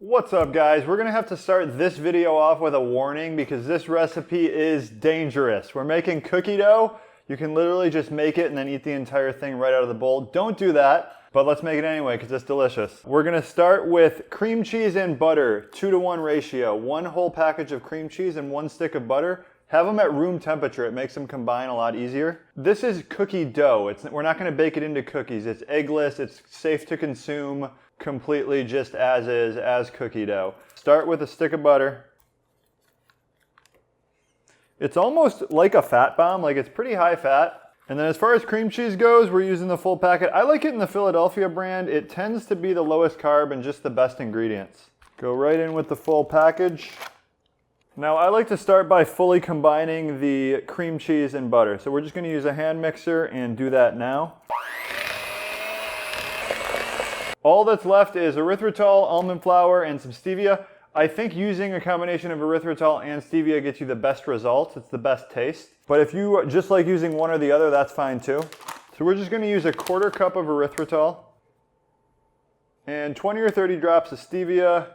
What's up, guys? We're gonna have to start this video off with a warning because this recipe is dangerous. We're making cookie dough. You can literally just make it and then eat the entire thing right out of the bowl. Don't do that, but let's make it anyway because it's delicious. We're gonna start with cream cheese and butter, 2-to-1 ratio. 1 whole package of cream cheese and 1 stick of butter. Have them at room temperature. It makes them combine a lot easier. This is cookie dough. We're not gonna bake it into cookies. It's eggless, it's safe to consume completely just as is, as cookie dough. Start with a stick of butter. It's almost like a fat bomb, like it's pretty high fat. And then as far as cream cheese goes, we're using the full packet. I like it in the Philadelphia brand. It tends to be the lowest carb and just the best ingredients. Go right in with the full package. Now I like to start by fully combining the cream cheese and butter. So we're just gonna use a hand mixer and do that now. All that's left is erythritol, almond flour, and some stevia. I think using a combination of erythritol and stevia gets you the best results. It's the best taste. But if you just like using one or the other, that's fine too. So we're just gonna use a 1/4 cup of erythritol and 20 or 30 drops of stevia.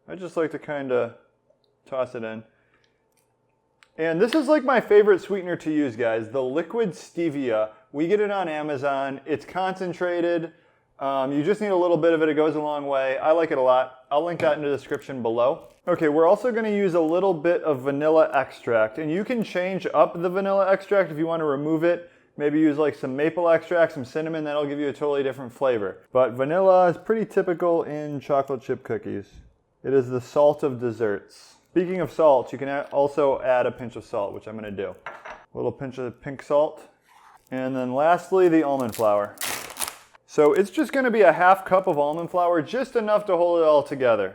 I just like to kind of toss it in. And this is like my favorite sweetener to use, guys. The liquid stevia. We get it on Amazon. It's concentrated. You just need a little bit of it. It goes a long way. I like it a lot. I'll link that in the description below. Okay, we're also going to use a little bit of vanilla extract. And you can change up the vanilla extract if you want to remove it. Maybe use like some maple extract, some cinnamon. That'll give you a totally different flavor. But vanilla is pretty typical in chocolate chip cookies. It is the salt of desserts. Speaking of salt, you can also add a pinch of salt, which I'm going to do. A little pinch of pink salt. And then lastly, the almond flour. So it's just going to be a 1/2 cup of almond flour, just enough to hold it all together.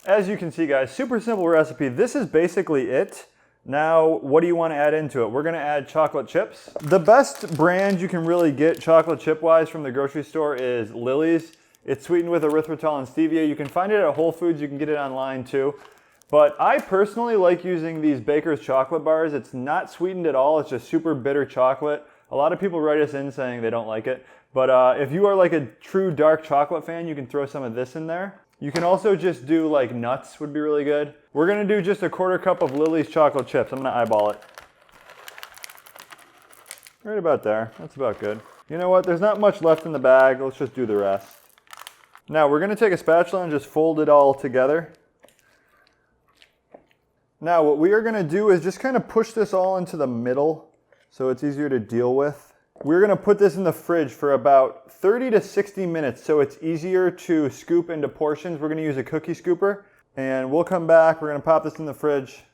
As you can see, guys, super simple recipe. This is basically it. Now, what do you want to add into it? We're going to add chocolate chips. The best brand you can really get chocolate chip-wise from the grocery store is Lily's. It's sweetened with erythritol and stevia. You can find it at Whole Foods. You can get it online too. But I personally like using these Baker's chocolate bars. It's not sweetened at all. It's just super bitter chocolate. A lot of people write us in saying they don't like it. But if you are like a true dark chocolate fan, you can throw some of this in there. You can also just do like nuts would be really good. We're gonna do just a 1/4 cup of Lily's chocolate chips. I'm gonna eyeball it. Right about there. That's about good. You know what? There's not much left in the bag. Let's just do the rest. Now we're gonna take a spatula and just fold it all together. Now what we are going to do is just kind of push this all into the middle so it's easier to deal with. We're going to put this in the fridge for about 30 to 60 minutes so it's easier to scoop into portions. We're going to use a cookie scooper and we'll come back. We're going to pop this in the fridge.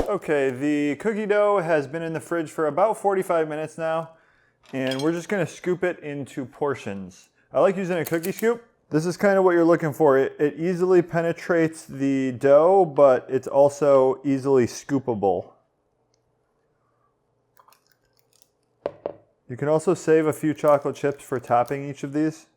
Okay, the cookie dough has been in the fridge for about 45 minutes now and we're just going to scoop it into portions. I like using a cookie scoop. This is kind of what you're looking for. It easily penetrates the dough, but it's also easily scoopable. You can also save a few chocolate chips for topping each of these.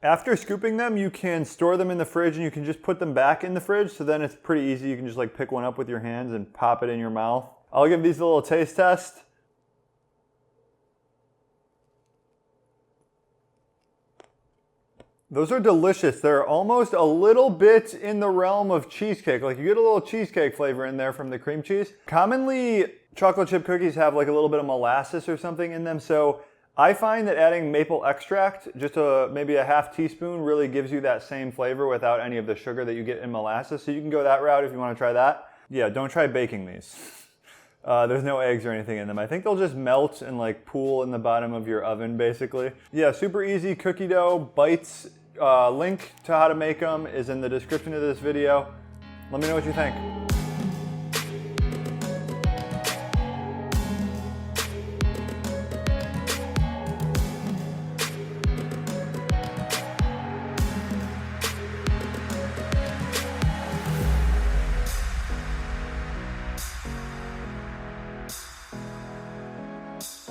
After scooping them, you can store them in the fridge and you can just put them back in the fridge. So then it's pretty easy. You can just like pick one up with your hands and pop it in your mouth. I'll give these a little taste test. Those are delicious. They're almost a little bit in the realm of cheesecake. Like you get a little cheesecake flavor in there from the cream cheese. Commonly, chocolate chip cookies have like a little bit of molasses or something in them. So I find that adding maple extract, just maybe a 1/2 teaspoon, really gives you that same flavor without any of the sugar that you get in molasses. So you can go that route if you want to try that. Yeah, don't try baking these. There's no eggs or anything in them. I think they'll just melt and like pool in the bottom of your oven basically. Yeah, super easy cookie dough bites. Link to how to make them is in the description of this video. Let me know what you think.